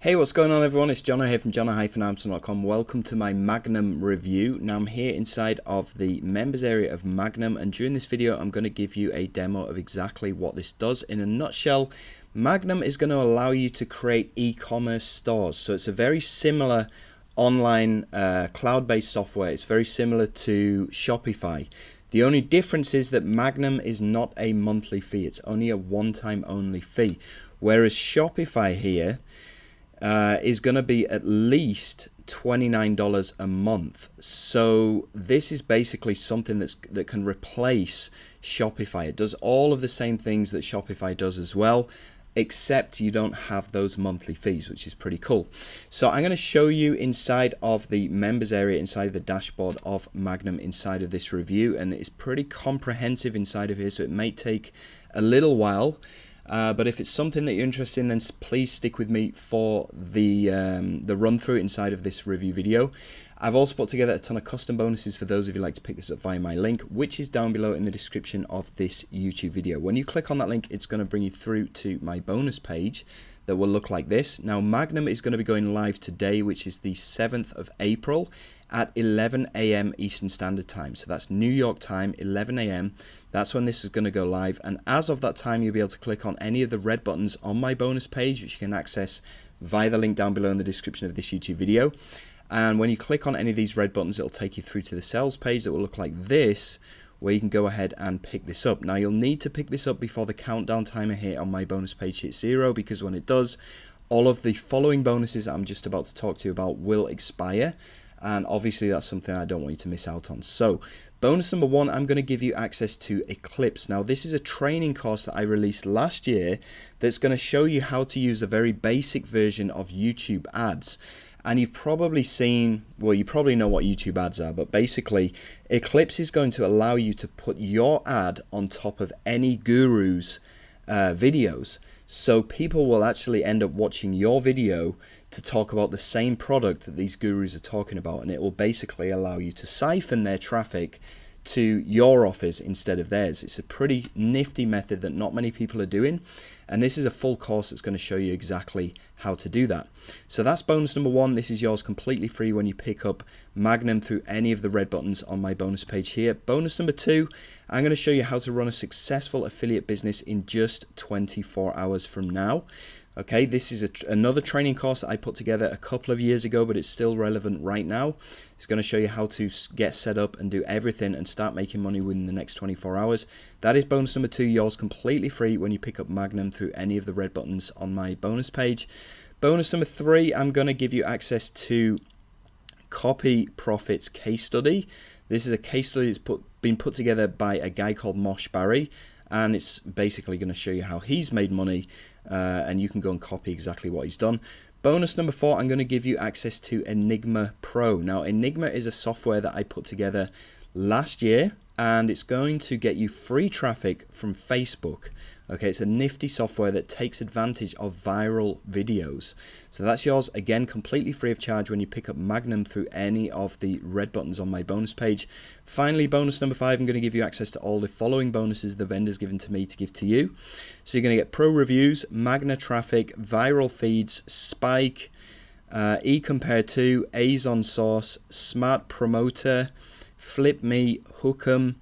Hey, what's going on everyone? It's Jono here from jono-amazon.com. Welcome to my Magnum review. Now I'm here inside of the members area of Magnum, and during this video I'm going to give you a demo of exactly what this does. In a nutshell, Magnum is going to allow you to create e-commerce stores. So it's a very similar online cloud-based software. It's very similar to Shopify. The only difference is that Magnum is not a monthly fee. It's only a one-time only fee. Whereas Shopify here is going to be at least $29 a month. So this is basically something that can replace Shopify. It does all of the same things that Shopify does as well, except you don't have those monthly fees, which is pretty cool. So I'm going to show you inside of the members area, inside of the dashboard of Magnum, inside of this review, and it's pretty comprehensive inside of here, so it may take a little while. But if it's something that you're interested in, then please stick with me for the run through inside of this review video. I've also put together a ton of custom bonuses for those of you who like to pick this up via my link, which is down below in the description of this YouTube video. When you click on that link, it's going to bring you through to my bonus page that will look like this. Now, Magnum is going to be going live today, which is the 7th of April at 11 a.m. Eastern Standard Time. So that's New York time, 11 a.m. That's when this is going to go live. And as of that time, you'll be able to click on any of the red buttons on my bonus page, which you can access via the link down below in the description of this YouTube video. And when you click on any of these red buttons, it'll take you through to the sales page that will look like this, where you can go ahead and pick this up. Now, you'll need to pick this up before the countdown timer here on my bonus page hits 0, because when it does, all of the following bonuses that I'm just about to talk to you about will expire. And obviously that's something I don't want you to miss out on. So bonus number 1, I'm going to give you access to Eclipse. Now, this is a training course that I released last year that's going to show you how to use the very basic version of YouTube ads. And you've probably seen, well, you probably know what YouTube ads are, but basically Eclipse is going to allow you to put your ad on top of any guru's videos. So people will actually end up watching your video to talk about the same product that these gurus are talking about, and it will basically allow you to siphon their traffic to your offers instead of theirs. It's a pretty nifty method that not many people are doing, and this is a full course that's going to show you exactly how to do that. So that's bonus number 1. This is yours completely free when you pick up Magnum through any of the red buttons on my bonus page here. Bonus number 2, I'm going to show you how to run a successful affiliate business in just 24 hours from now. Okay, this is another training course that I put together a couple of years ago, but it's still relevant right now. It's going to show you how to get set up and do everything and start making money within the next 24 hours. That is bonus number 2, yours completely free when you pick up Magnum through any of the red buttons on my bonus page. Bonus number 3, I'm going to give you access to Copy Profits case study. This is a case study that's been put together by a guy called Mosh Barry, and it's basically going to show you how he's made money, and you can go and copy exactly what he's done. Bonus number 4, I'm going to give you access to Enigma Pro. Now, Enigma is a software that I put together last year, and it's going to get you free traffic from Facebook. Okay, it's a nifty software that takes advantage of viral videos. So that's yours, again, completely free of charge when you pick up Magnum through any of the red buttons on my bonus page. Finally, bonus number 5, I'm going to give you access to all the following bonuses the vendor's given to me to give to you. So you're going to get pro reviews, Magna traffic, viral feeds, Spike, eCompare2, A's on Source, Smart Promoter, Flip Me, Hook'em,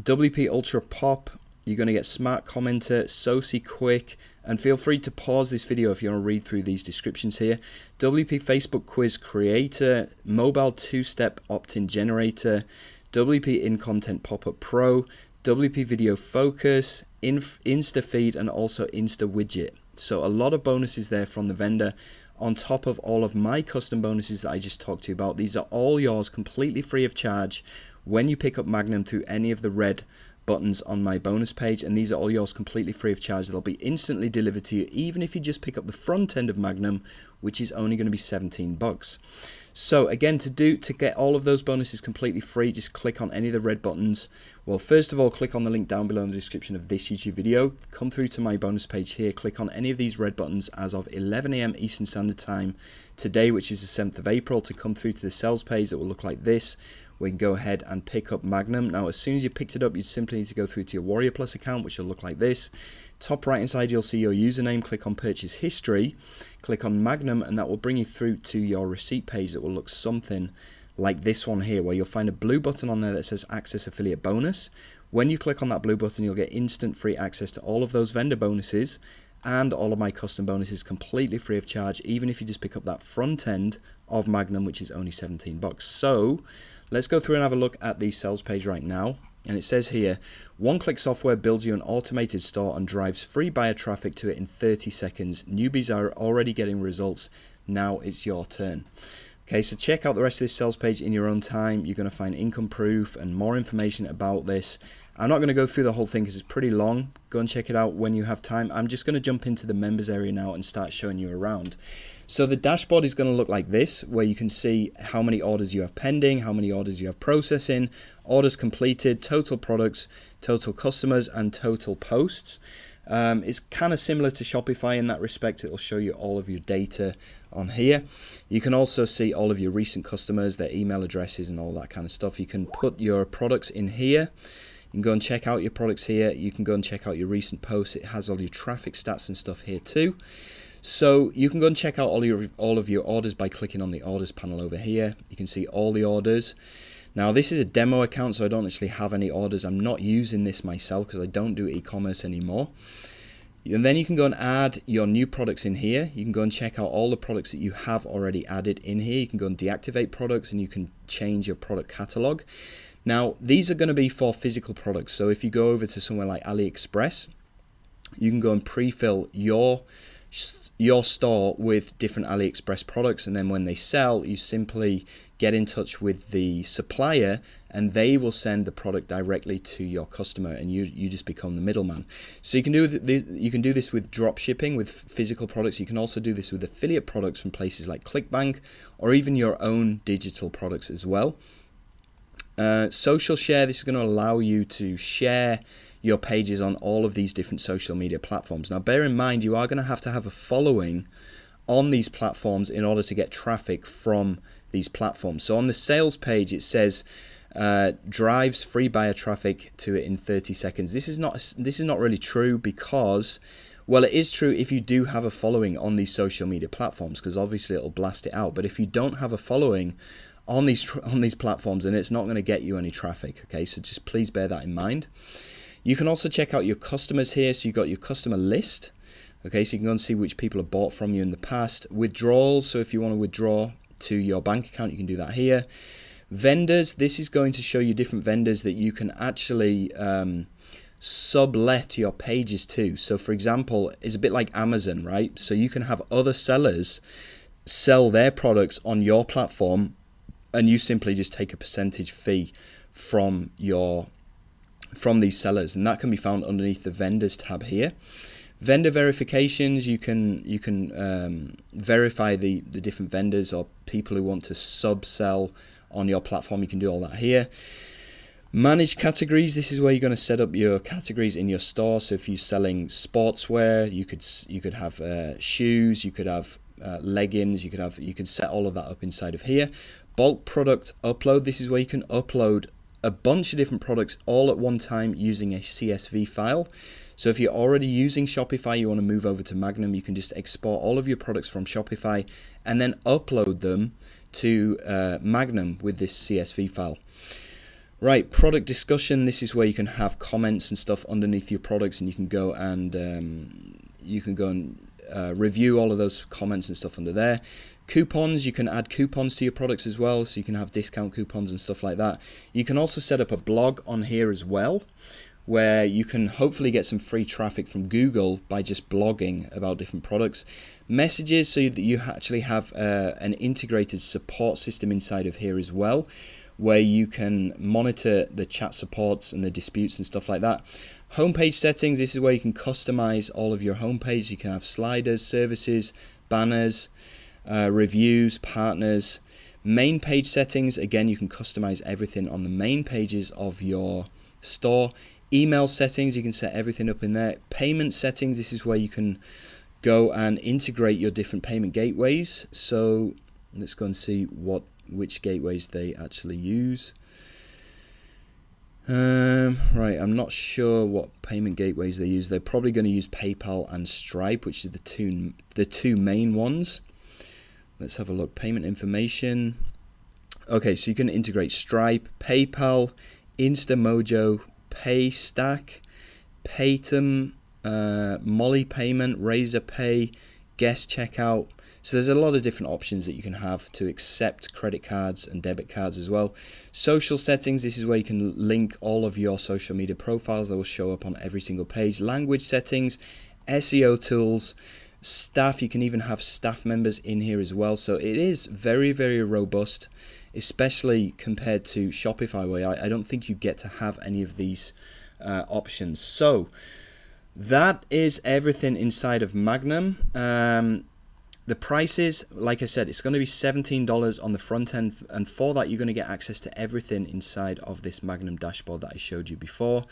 WP Ultra Pop. You're going to get Smart Commenter, Soci Quick, and feel free to pause this video if you want to read through these descriptions here. WP Facebook Quiz Creator, Mobile 2-Step Opt-in Generator, WP In Content Pop-Up Pro, WP Video Focus, Insta Feed, and also Insta Widget. So a lot of bonuses there from the vendor, on top of all of my custom bonuses that I just talked to you about. These are all yours completely free of charge when you pick up Magnum through any of the red buttons on my bonus page, and these are all yours completely free of charge. They'll be instantly delivered to you, even if you just pick up the front end of Magnum, which is only going to be $17. So again, to get all of those bonuses completely free, just click on any of the red buttons. Well, first of all, click on the link down below in the description of this YouTube video. Come through to my bonus page here, click on any of these red buttons as of 11 a.m. Eastern Standard Time today, which is the 7th of April, to come through to the sales page that will look like this. We can go ahead and pick up Magnum. Now, as soon as you picked it up, you simply need to go through to your Warrior Plus account, which will look like this. Top right hand side you'll see your username. Click on purchase history, click on Magnum, and that will bring you through to your receipt page that will look something like this one here, where you'll find a blue button on there that says access affiliate bonus. When you click on that blue button, you'll get instant free access to all of those vendor bonuses and all of my custom bonuses completely free of charge, even if you just pick up that front end of Magnum, which is only 17 bucks. So let's go through and have a look at the sales page right now. And it says here, one-click software builds you an automated store and drives free buyer traffic to it in 30 seconds. Newbies are already getting results. Now it's your turn. Okay, so check out the rest of this sales page in your own time. You're going to find income proof and more information about this. I'm not going to go through the whole thing because it's pretty long. Go and check it out when you have time. I'm just going to jump into the members area now and start showing you around. So the dashboard is going to look like this, where you can see how many orders you have pending, how many orders you have processing, orders completed, total products, total customers, and total posts. It's kind of similar to Shopify in that respect. It will show you all of your data on here. You can also see all of your recent customers, their email addresses, and all that kind of stuff. You can put your products in here. You can go and check out your products here. You can go and check out your recent posts. It has all your traffic stats and stuff here too. So you can go and check out all of your orders by clicking on the orders panel over here. You can see all the orders. Now this is a demo account, so I don't actually have any orders. I'm not using this myself because I don't do e-commerce anymore. And then you can go and add your new products in here. You can go and check out all the products that you have already added in here. You can go and deactivate products, and you can change your product catalog. Now these are going to be for physical products. So if you go over to somewhere like AliExpress, you can go and pre-fill your store with different AliExpress products, and then when they sell, you simply get in touch with the supplier and they will send the product directly to your customer, and you just become the middleman. So you can do this with drop shipping with physical products. You can also do this with affiliate products from places like ClickBank, or even your own digital products as well. Social share, this is going to allow you to share your pages on all of these different social media platforms. Now bear in mind, you are going to have a following on these platforms in order to get traffic from these platforms. So on the sales page it says drives free buyer traffic to it in 30 seconds. This is not really true, because, well, it is true if you do have a following on these social media platforms, because obviously it'll blast it out. But if you don't have a following on these platforms, then it's not going to get you any traffic. Okay, so just please bear that in mind. You can also check out your customers here. So you've got your customer list. Okay, so you can go and see which people have bought from you in the past. Withdrawals, so if you want to withdraw to your bank account, you can do that here. Vendors, this is going to show you different vendors that you can actually sublet your pages to. So for example, it's a bit like Amazon, right? So you can have other sellers sell their products on your platform, and you simply just take a percentage fee from these sellers, and that can be found underneath the vendors tab here. Vendor verifications, you can verify the different vendors or people who want to sub-sell on your platform. You can do all that here. Manage categories, this is where you're going to set up your categories in your store. So if you're selling sportswear, you could have shoes, you could have leggings, you could set all of that up inside of here. Bulk product upload, this is where you can upload a bunch of different products all at one time using a CSV file. So if you're already using Shopify, you want to move over to Magnum, you can just export all of your products from Shopify and then upload them to Magnum with this CSV file. Right, product discussion, this is where you can have comments and stuff underneath your products, and you can go and review all of those comments and stuff under there. Coupons, you can add coupons to your products as well, so you can have discount coupons and stuff like that. You can also set up a blog on here as well, where you can hopefully get some free traffic from Google by just blogging about different products. Messages, so that you actually have an integrated support system inside of here as well, where you can monitor the chat supports and the disputes and stuff like that. Homepage settings, this is where you can customize all of your homepage. You can have sliders, services, banners, reviews, partners. Main page settings, again, you can customize everything on the main pages of your store. Email settings, you can set everything up in there. Payment settings, this is where you can go and integrate your different payment gateways. So let's go and see which gateways they actually use. Right, I'm not sure what payment gateways they use. They're probably going to use PayPal and Stripe, which are the two main ones. Let's have a look. Payment information. Okay, so you can integrate Stripe, PayPal, Instamojo, Paystack, Paytom, Molly Payment, Razor Pay, Guest Checkout. So there's a lot of different options that you can have to accept credit cards and debit cards as well. Social settings, this is where you can link all of your social media profiles that will show up on every single page. Language settings, SEO tools, staff, you can even have staff members in here as well. So it is very, very robust, especially compared to Shopify, where I don't think you get to have any of these options. So that is everything inside of Magnum. The prices, like I said, it's going to be $17 on the front end, and for that you're going to get access to everything inside of this Magnum dashboard that I showed you before.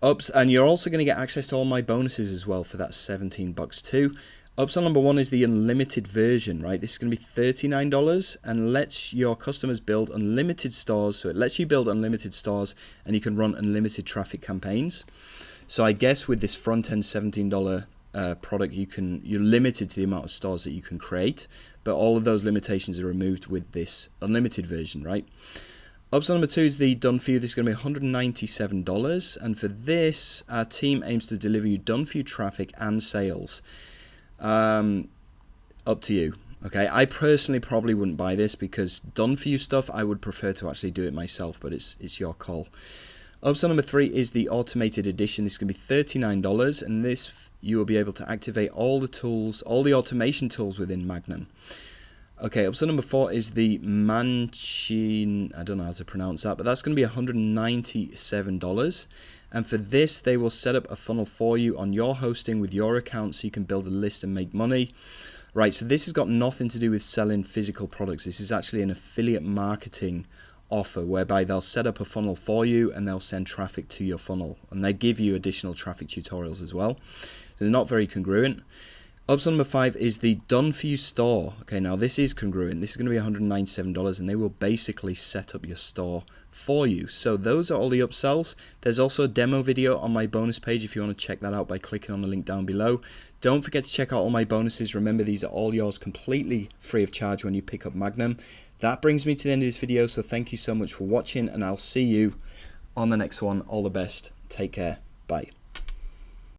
And you're also going to get access to all my bonuses as well for that $17 too. Upsell number one is the unlimited version, right? This is going to be $39 and lets your customers build unlimited stores. So it lets you build unlimited stores and you can run unlimited traffic campaigns. So I guess with this front end $17 product, you're limited to the amount of stores that you can create, but all of those limitations are removed with this unlimited version, right? Upsell number two is the done for you. This is going to be $197, and for this, our team aims to deliver you done for you traffic and sales. Up to you. Okay, I personally probably wouldn't buy this because done for you stuff, I would prefer to actually do it myself, but it's your call. Upsell number three is the automated edition. This is going to be $39, and this you will be able to activate all the tools, all the automation tools within Magnum. Okay, upsell number four is the Manchin, I don't know how to pronounce that, but that's going to be $197. And for this, they will set up a funnel for you on your hosting with your account so you can build a list and make money. Right, so this has got nothing to do with selling physical products. This is actually an affiliate marketing offer whereby they'll set up a funnel for you and they'll send traffic to your funnel, and they give you additional traffic tutorials as well. So it's not very congruent. Upsell number five is the done for you store. Okay, now this is congruent. This is going to be $197 and they will basically set up your store for you. So those are all the upsells. There's also a demo video on my bonus page if you want to check that out by clicking on the link down below. Don't forget to check out all my bonuses. Remember, these are all yours completely free of charge when you pick up Magnum. That brings me to the end of this video, so thank you so much for watching and I'll see you on the next one. All the best. Take care. Bye.